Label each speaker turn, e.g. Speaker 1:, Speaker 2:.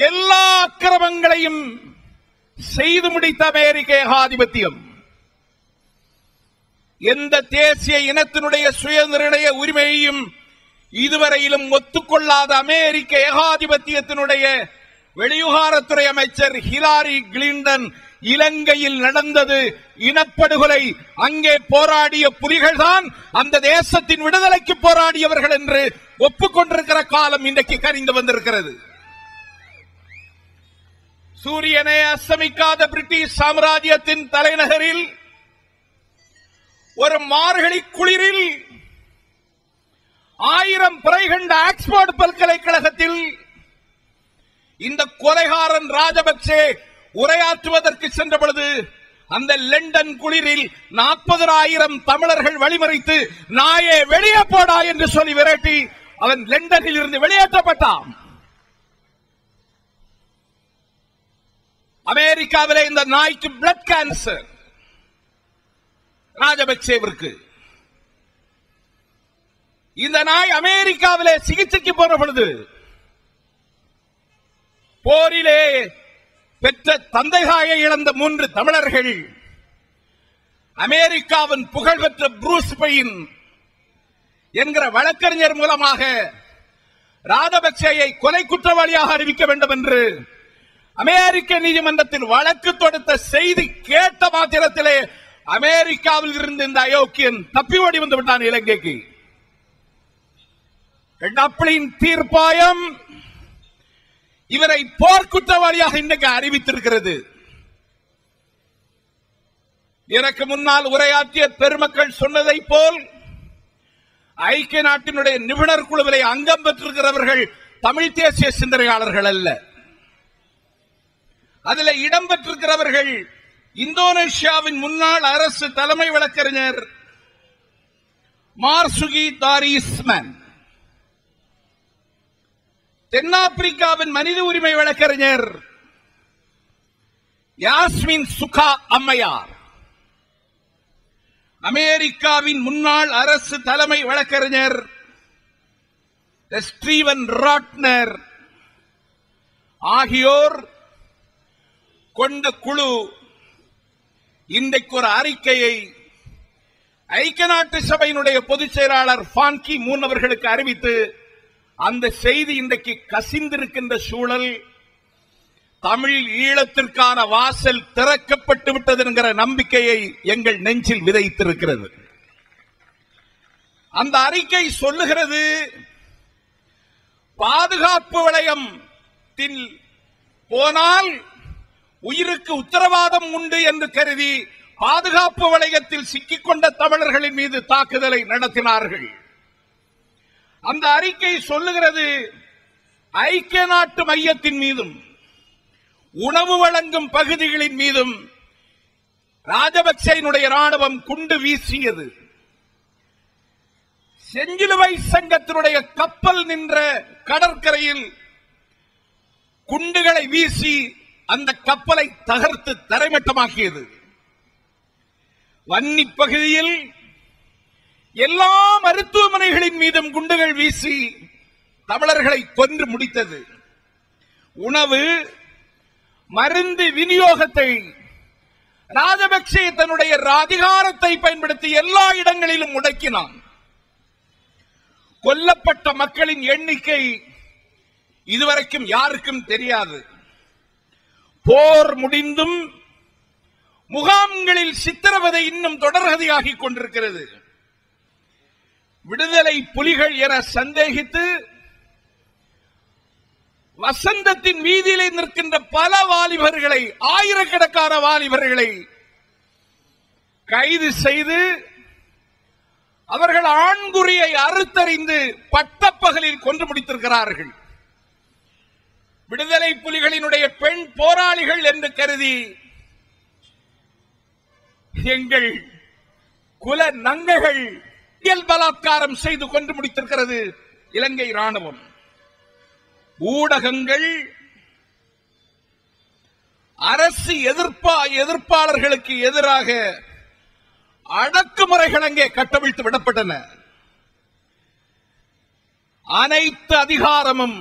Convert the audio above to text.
Speaker 1: எல்லா அக்கிரமங்களையும் செய்து முடித்த அமெரிக்க ஏகாதிபத்தியம் எந்த தேசிய இனத்தினுடைய சுயநிர்ணய உரிமையையும் இதுவரையிலும் ஒத்துக்கொள்ளாத அமெரிக்க ஏகாதிபத்தியத்தினுடைய வெளிவிவகாரத்துறை அமைச்சர் ஹிலாரி கிளின்டன் இலங்கையில் நடந்தது இனப்படுகொலை. அங்கே போராடிய புலிகள் தான் அந்த தேசத்தின் விடுதலைக்கு போராடியவர்கள் என்று ஒப்புக்கொண்டிருக்கிற காலம் இன்றைக்கு கனிந்து வந்திருக்கிறது. சூரியனை அஸ்தமிக்காத பிரிட்டிஷ் சாம்ராஜ்யத்தின் தலைநகரில் ஒரு மார்கழி குளிரில் 1000 பிறை கண்ட ஆக்ஸ்போர்ட் பல்கலைக்கழகத்தில் இந்த கொலைகாரன் ராஜபக்சே உரையாற்றுவதற்கு சென்ற பொழுது அந்த லண்டன் குளிரில் 40,000 தமிழர்கள் வழிமறித்து நாயே வெளியே போடா என்று சொல்லி விரட்டி அவன் லண்டனில் இருந்து வெளியேற்றப்பட்டான். அமெரிக்காவிலே இந்த நாய்க்கு பிளட் கேன்சர். ராஜபக்சேவிற்கு இந்த நாய் அமெரிக்காவிலே சிகிச்சைக்கு போன பொழுது போரிலே பெற்ற தந்தைகாயை இழந்த 3 தமிழர்கள் அமெரிக்காவின் புகழ்பெற்ற ப்ரூஸ் பெயின் என்கிற வழக்கறிஞர் மூலமாக ராஜபக்சேயை கொலை குற்றவாளியாக அறிவிக்க வேண்டும் என்று அமெரிக்க நீதிமன்றத்தில் வழக்கு தொடுத்த செய்தி கேட்ட மாத்திரத்திலே அமெரிக்காவில் இருந்து இந்த அயோக்கியன் தப்பி ஓடி வந்து விட்டான் இலங்கைக்கு. டப்ளின் தீர்ப்பாயம் இவரை போர்க்குற்றவாளியாக இன்றைக்கு அறிவித்திருக்கிறது. எனக்கு முன்னால் உரையாற்றிய பெருமக்கள் சொன்னதை போல் ஐக்கிய நாட்டினுடைய நிபுணர் குழுவிலே அங்கம் பெற்றிருக்கிறவர்கள் தமிழ் தேசிய சிந்தனையாளர்கள் அல்ல. அதில் இடம்பெற்றிருக்கிறவர்கள் இந்தோனேஷியாவின் முன்னாள் அரசு தலைமை வழக்கறிஞர் மார்சுகி தாரிஸ்மன், தென்னாப்பிரிக்காவின் மனித உரிமை வழக்கறிஞர் யாஸ்மின் சுகா அம்மையார், அமெரிக்காவின் முன்னாள் அரசு தலைமை வழக்கறிஞர் ஸ்டீவன் ராட்னர் ஆகியோர் கொண்ட குழு இன்றைக்கு ஒரு அறிக்கையை ஐக்கிய நாட்டு சபையினுடைய பொதுச் செயலாளர் பான் கி மூன் அவர்களுக்கு அறிவித்து அந்த செய்தி இன்றைக்கு கசிந்திருக்கின்ற சூழல் தமிழ் ஈழத்திற்கான வாசல் திறக்கப்பட்டு விட்டது என்கிற நம்பிக்கையை எங்கள் நெஞ்சில் விதைத்திருக்கிறது. அந்த அறிக்கை சொல்லுகிறது, பாதுகாப்பு வலயத்தில் போனால் உயிருக்கு உத்தரவாதம் உண்டு என்று கருதி பாதுகாப்பு வலயத்தில் சிக்கிக்கொண்ட தமிழர்களின் மீது தாக்குதலை நடத்தினார்கள். அந்த அறிக்கை சொல்லுகிறது, ஐக்கிய நாட்டு மையத்தின் மீதும் உணவு வழங்கும் பகுதிகளின் மீதும் ராஜபக்சேனுடைய ராணுவம் குண்டு வீசியது. செஞ்சிலுவை சங்கத்தினுடைய கப்பல் நின்ற கடற்கரையில் குண்டுகளை வீசி அந்த கப்பலை தகர்த்து தரைமட்டமாக்கியது. வன்னி பகுதியில் எல்லா மருத்துவமனைகளின் மீதும் குண்டுகள் வீசி தமிழர்களை கொன்று முடித்தது. உணவு மருந்து விநியோகத்தை ராஜபக்சே தன்னுடைய அதிகாரத்தை பயன்படுத்தி எல்லா இடங்களிலும் முடக்கினான். கொல்லப்பட்ட மக்களின் எண்ணிக்கை இதுவரைக்கும் யாருக்கும் தெரியாது. போர் முடிந்தும் முகாம்களில் சித்திரவதை இன்னும் தொடர்கதையாகிக் கொண்டிருக்கிறது. விடுதலை புலிகள் என சந்தேகித்து வசந்தத்தின் வீதியிலே நிற்கின்ற பல வாலிபர்களை, ஆயிரக்கணக்கான வாலிபர்களை கைது செய்து அவர்கள் ஆண்குறியை அறுத்தறிந்து பட்டப்பகலில் கொன்று முடித்திருக்கிறார்கள். விடுதலை புலிகளினுடைய பெண் போராளிகள் என்று கருதி எங்கள் குல நங்கைகள் பலாத்காரம் செய்து கொண்டு முடித்திருக்கிறது இலங்கை ராணுவம். ஊடகங்கள் அரசு எதிர்ப்பாளர்களுக்கு எதிராக அடக்குமுறைகள் அங்கே கட்டவிழ்த்து விடப்பட்டன. அனைத்து அதிகாரமும்